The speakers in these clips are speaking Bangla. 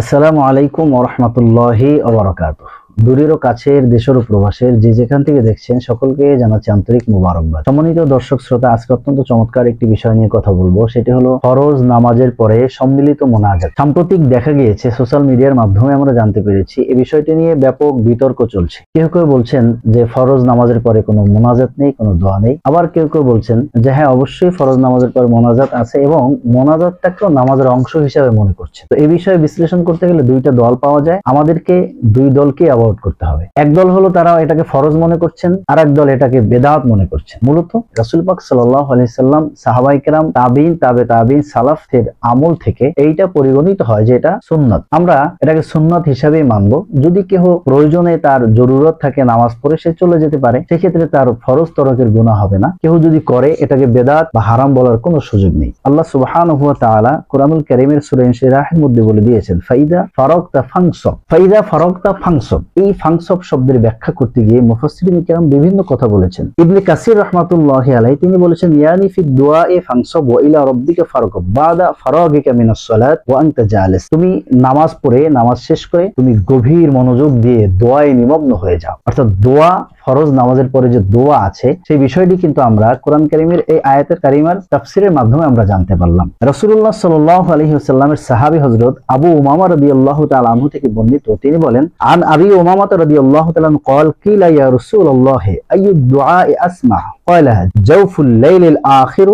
আসসালামু আলাইকুম ওয়া রাহমাতুল্লাহি ওয়া বারাকাতুহু। দূরের ও কাছের, দেশের ও প্রবাসের যে যেখান থেকে দেখছেন সকলকে জানাচ্ছি আন্তরিক মুবারকবাদ। সম্মানিত দর্শক শ্রোতা, আজকে অত্যন্ত চমৎকার একটি বিষয় নিয়ে কথা বলবো। সেটি হলো ফরজ নামাজের পরে সম্মিলিত মোনাজাত। সাম্প্রতিক দেখা গিয়েছে সোশ্যাল মিডিয়ার মাধ্যমে আমরা জানতে পেরেছি এই বিষয়টি নিয়ে ব্যাপক বিতর্ক চলছে। কেউ কেউ বলছেন যে ফরজ নামাজের পরে কোনো মোনাজাত নেই, কোনো দোয়া নেই। আবার কেউ কেউ বলছেন যে হ্যাঁ, অবশ্যই ফরজ নামাজের পরে মোনাজাত আছে এবং মোনাজাতটাকেও নামাজের অংশ হিসেবে মনে করছে। তো এই বিষয়ে বিশ্লেষণ করতে গেলে দুইটা দল পাওয়া যায়। আমাদেরকে দুই দলকে অ্যাভয়েড করতে হবে। এক দল হলো তারা এটাকে ফরজ মনে করছেন, আর এক দল এটাকে বেদাত মনে করছেন। মূলত রাসূল পাক সাল্লাল্লাহু আলাইহি সাল্লাম, সাহাবায়ে কেরাম, তাবিঈন, তাবে তাবিঈন, সালাফের আমল থেকে এইটা পরিগণিত হয় যে এটা সুন্নাত। আমরা এটাকে সুন্নাত হিসাবেই মানবো। যদি কেউ প্রয়োজনে তার জরুরত থাকে নামাজ পড়ে সে চলে যেতে পারে, সেক্ষেত্রে তার ফরজ তরকের গুনাহ হবে না। কেউ যদি করে এটাকে বেদাত বা হারাম বলার কোনো সুযোগ নেই। আল্লাহ সুবহানাহু ওয়া তাআলা কুরআনুল কারীমের সূরা ইনশিরাহের মধ্যে বলে দিয়েছেন, ফাইদা ফারাগতা ফানসব। ফাইদা ফারাগতা ফানসব, এই ফানসব শব্দের ব্যাখ্যা করতে গিয়ে মুফাসসিরিন কিরাম বিভিন্ন কথা বলেছেন। ইবনে কাসির রাহমাতুল্লাহি আলাইহি তিনি বলেছেন, ইয়ানি ফি দুআয়ে ফানসব ওয়া ইলা রাব্বিকা ফারগব বাদা ফারাগিকা মিনাস সালাত ওয়া আনতা জালিস। তুমি নামাজ পড়ে, নামাজ শেষ করে তুমি গভীর মনোযোগ দিয়ে দোয়ায় নিমগ্ন হয়ে যাও। অর্থাৎ দোয়া, ফরজ নামাজের পরে যে দোয়া আছে সেই বিষয়টি কিন্তু আমরা কোরআন কারীমের এই আয়াতের কারিমার তাফসীরের মাধ্যমে আমরা জানতে পারলাম। রাসূলুল্লাহ সাল্লাল্লাহু আলাইহি ওয়াসাল্লামের সাহাবী হযরত আবু উমামা রাদিয়াল্লাহু তাআলা আনহু থেকে বর্ণিত, তিনি বলেন, আন আবি উমামা রাদিয়াল্লাহু তাআলা قال قيل يا رسول الله أي الدعاء أسمع قال جوف الليل الآخر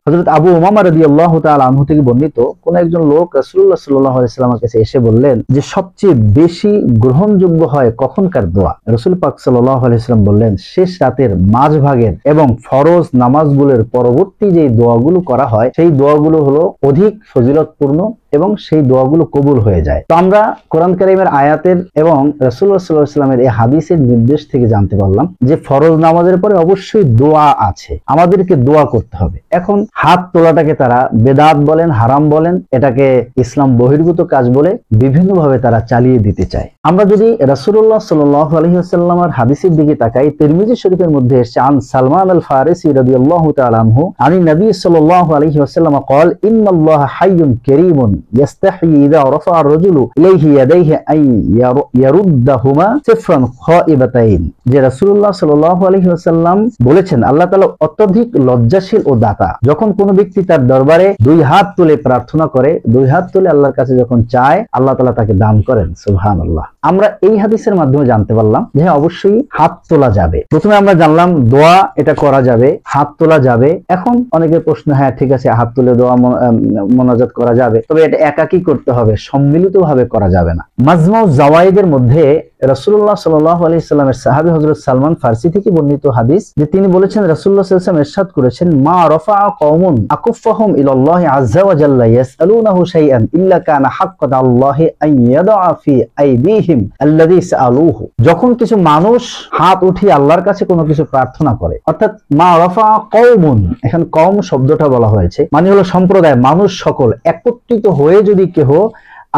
হযরত আবু উমামা রাদিয়াল্লাহু তাআলা আনহু থেকে বর্ণিত, কোন একজন লোক রাসূলুল্লাহ সাল্লাল্লাহু আলাইহি ওয়াসাল্লামের কাছে এসে বললেন যে সবচেয়ে বেশি গ্রহণযোগ্য হয় কখনকার দোয়া? রাসূল পাক সাল্লাল্লাহু আলাইহি ওয়াসাল্লাম বললেন, শেষ রাতের মাঝভাগের এবং ফরজ নামাজগুলোর পরবর্তী যে দোয়াগুলো করা হয় সেই দোয়াগুলো হলো অধিক ফজিলতপূর্ণ এবং সেই দোয়াগুলো কবুল হয়ে যায়। তো আমরা কোরআন কারীমের আয়াতের এবং রাসূলুল্লাহ সাল্লাল্লাহু আলাইহি ওয়াসাল্লামের এই হাদিসের নির্দেশ থেকে জানতে পারলাম যে ফরজ নামাজের পরে অবশ্যই দোয়া আছে, আমাদেরকে দোয়া করতে হবে। এখন হাত তোলাটাকে তারা বেদাত বলেন, হারাম বলেন, এটাকে ইসলাম বহির্ভূত কাজ বলে বিভিন্নভাবে তারা চালিয়ে দিতে চায়। আমরা যদি রাসূলুল্লাহ সাল্লাল্লাহু আলাইহি ওয়াসাল্লামের হাদিসের দিকে তাকাই, তিরমিজি শরীফের মধ্যে এসেছে, আন সালমান আল ফারিসি রাদিয়াল্লাহু তাআলা আনহু আনি নবী সাল্লাল্লাহু আলাইহি ওয়াসাল্লাম قال ان الله حي كريم يستحيي اذا رفع الرجل اليه يديه ان يردهما صفرا خائبتين। যে রাসূলুল্লাহ সাল্লাল্লাহু আলাইহি ওয়াসাল্লাম বলেছেন, আল্লাহ তাআলা অত্যধিক লজ্জাশীল ও দাতা। যখন কোন ব্যক্তি তার দরবারে দুই হাত তুলে প্রার্থনা করে, দুই হাত তুলে আল্লাহর কাছে যখন চায়, আল্লাহ তাআলা তাকে দান করেন। সুবহানাল্লাহ। আমরা এই হাদিসের মাধ্যমে জানতে পারলাম যে অবশ্যই হাত তোলা যাবে। প্রথমে আমরা জানলাম দোয়া এটা করা যাবে, হাত তোলা যাবে। এখন অনেকের প্রশ্ন, হ্যাঁ ঠিক আছে, হাত তুলে দোয়া মোনাজাত করা যাবে, তবে এটা একাকী করতে হবে, সম্মিলিতভাবে করা যাবে না। মাজমাউ জাওয়াইদের মধ্যে রাসূলুল্লাহ সাল্লাল্লাহু আলাইহি সাল্লামের সাহাবী হযরত সালমান ফারসি থেকে বর্ণিত হাদিস, যে তিনি বলেছেন, রাসূলুল্লাহ সাল্লাল্লাহু আলাইহি ওয়াসাল্লাম ইরশাদ করেছেন, মা রাফা'a কওমুন আকুফাহুম ইলাল্লাহি আযজা ওয়া জাল্লা ইয়াসআলুনাহু শাইআন ইল্লা কানা হাক্কান আল্লাহি আন ইয়াদা ফি আইদিহিম আল্লাযী সাআলুহু। যখন কিছু মানুষ হাত উঠিয়ে আল্লাহর কাছে কোনো কিছু প্রার্থনা করে, অর্থাৎ মা রাফা'a কওমুন, এখন কওম শব্দটা বলা হয়েছে মানে হলো সম্প্রদায়, মানুষ সকল একত্রিত হয়ে যদি কেহ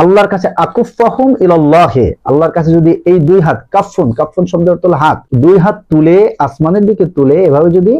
আল্লাহর কাছে আকুফাহুম ইলাল্লাহি, আল্লাহর কাছে যদি এই দুই হাত, কাফুন, কাফুন শব্দের অর্থ হাত, দুই হাত তুলে আসমানের দিকে তুলে এভাবে যদি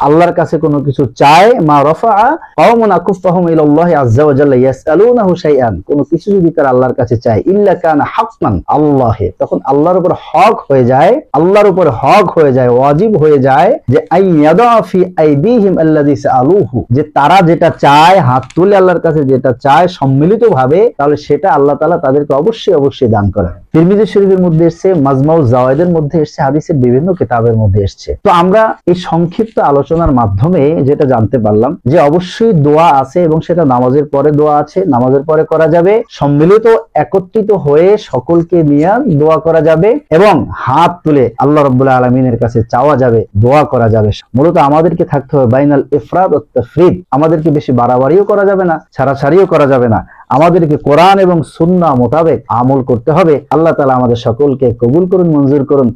আল্লাহর কাছে কোনো কিছু চায়, মা রাফা'a কওমুন আকুফাহুম ইলাল্লাহি আযজা ওয়া জাল্লা ইয়াসআলুনাহু শাইআন, কোনো কিছু যদি তারা আল্লাহর কাছে চায়, ইল্লা কানা হাক্কান আল্লাহি, তখন আল্লাহর উপর হক হয়ে যায়, আল্লাহর উপর হক হয়ে যায়, ওয়াজিব হয়ে যায় যে আই ইয়াদা ফি আইদিহিম আল্লাযী সাআলুহু, যে তারা যেটা চায়, হাত তুলে আল্লাহর কাছে যেটা চায় সম্মিলিতভাবে, তাহলে সেটা আল্লাহ তাআলা তাদেরকে অবশ্যই দান করেন। তিরমিজি শরীফের মধ্যে এসেছে, মাজমাউ জাওয়াইদের মধ্যে এসেছে, হাদিসের বিভিন্ন কিতাবের মধ্যে এসেছে। তো আমরা এই সংক্ষিপ্ত আলোচনার মাধ্যমে যেটা জানতে পারলাম যে অবশ্যই দোয়া আছে এবং সেটা নামাজের পরে দোয়া আছে, নামাজের পরে করা যাবে, সম্মিলিত একত্রিত হয়ে সকলকে নিয়ে দোয়া করা যাবে এবং হাত তুলে আল্লাহ রাব্বুল আলামিনের কাছে চাওয়া যাবে, দোয়া করা যাবে। মূলত আমাদেরকে থাকতে হবে বাইনাল ইফরাদ ও তাফরিদ, আমাদেরকে বেশি বাড়াবাড়িও করা যাবে না, ছাড়াছাড়িও করা যাবে না, আমাদেরকে কোরআন এবং সুন্নাহ মোতাবেক আমল করতে হবে। আল্লাহ তাআলা আমাদের সকলকে কবুল করুন, মঞ্জুর করুন।